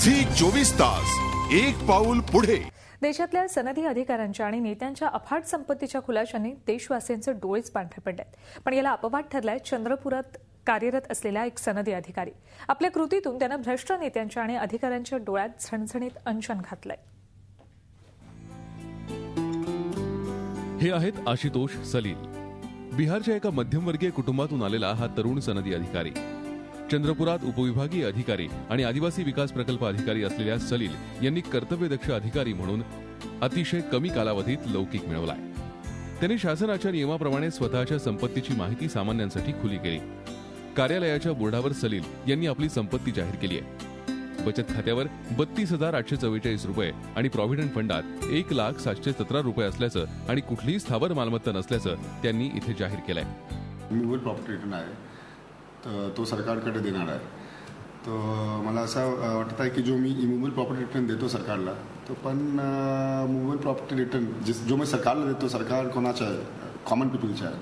Zee 24 तास एक पाऊल पुढे। देशातल्या सनदी अधिकाऱ्यांच्या आणि नेत्यांच्या अफाट संपत्तीच्या खुलाशाने देशवासियांचे डोळेच पांढरे पडलेत। पण याला अपवाद ठरलाय चंद्रपुरात कार्यरत असलेला एक सनदी अधिकारी। आपल्या कृतीतून त्यानं भ्रष्ट नेत्यांच्या आणि अधिकाऱ्यांच्या डोळ्यात झणझणीत अंजन घातलंय। हे आहेत आशुतोष सलील। बिहारच्या एका मध्यमवर्गीय कुटुंबातून आलेला हा तरुण सनदी अधिकारी चंद्रपुरात उपविभागीय अधिकारी आणि आदिवासी विकास प्रकल्प अधिकारी असलेल्या सलील यांनी कर्तव्यदक्ष अधिकारी म्हणून अतिशय कमी कालावधीत लौकिक मिळवलाय। त्यांनी शासनाच्या नियमाप्रमाणे स्वतःच्या संपत्तीची माहिती सामान्यांसाठी खुली केली। कार्यालयाच्या बोर्डावर सलील यांनी आपली संपत्ती जाहीर केली आहे। बचत खात्यावर 32,844 रुपये आणि प्रॉव्हिडंट फंडात 1,717 रुपये असल्याचं आणि कुठलीही स्थावर मालमत्ता नसल्याचं त्यांनी इथे जाहीर केलंय। इमूव्हेबल प्रॉपर्टी रिटर्न आहे तर तो सरकारकडे देणार आहे। तो मला असं वाटत आहे की जो मी इमूव्हेबल प्रॉपर्टी रिटर्न देतो सरकारला तो पण मूव्हेबल प्रॉपर्टी रिटर्न जो मी सरकारला देतो सरकार कोणाचा आहे, कॉमन पीपलचा आहे।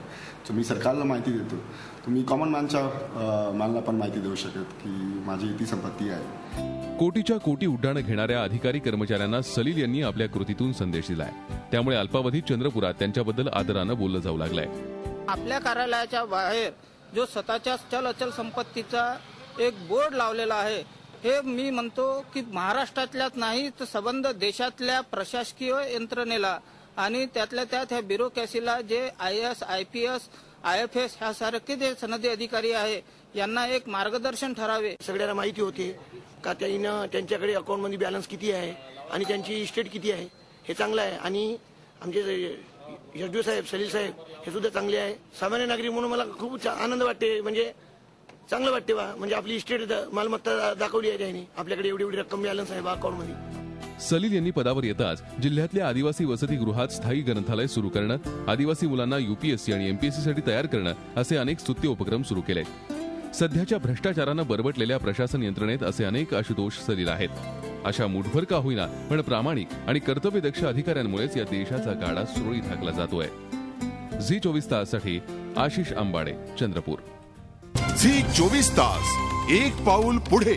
जो मी सरकारला माहिती देतो तो मी कॉमन मॅनला पण माहिती देऊ शकत की माझी इतकी संपत्ती आहे। कोटीच्या कोटी उड्डाणं घेणाऱ्या अधिकारी कर्मचाऱ्यांना सलील यांनी आपल्या कृतीतून संदेश दिलाय। त्यामुळे अल्पावधीत चंद्रपुरात त्यांच्याबद्दल आदरानं बोललं जाऊ लागलंय। आपल्या कार्यालयाच्या बाहेर जो स्वतःच्या चल अचल संपत्तीचा एक बोर्ड लावलेला आहे, हे मी म्हणतो की महाराष्ट्रातल्याच नाही तर संबंध देशातल्या प्रशासकीय यंत्रणेला आणि त्यातल्या त्यात ह्या ब्युरोक्रॅसीला जे IAS, IPS, IFS ह्यासारखे जे सनदी अधिकारी आहे यांना एक मार्गदर्शन ठरावे। सगळ्यांना माहिती होते का त्यांच्याकडे अकाउंटमध्ये बॅलन्स किती आहे आणि त्यांची इस्टेट किती आहे, हे चांगलं आहे। आणि आमचे यशजू साहेब, सलील साहेब हे सुद्धा चांगले आहे। सामान्य नागरिक म्हणून मला खूप आनंद वाटते, म्हणजे चांगलं वाटते बा, म्हणजे आपली इस्टेट मालमत्ता दाखवली आहे त्यांनी, आपल्याकडे एवढी रक्कम बॅलन्स आहे बा अकाउंटमध्ये। सलील यांनी पदावर येताच जिल्ह्यातल्या आदिवासी वसतिगृहात स्थायी ग्रंथालय सुरू करणं, आदिवासी मुलांना UPSC आणि MPSC साठी तयार करणं असे अनेक स्तुत्य उपक्रम सुरू केले। सध्याच्या भ्रष्टाचारानं बरबटलेल्या प्रशासन यंत्रणेत असे अनेक आशुतोष सलील आहेत। अशा मुठभर का होईना पण प्रामाणिक आणि कर्तव्यदक्ष अधिकाऱ्यांमुळेच या देशाचा गाडा सुरळीत हाकला जातोय। झी 24 ताससाठी आशिष आंबाडे, चंद्रपूर। झी 24 तास एक पाऊल पुढे।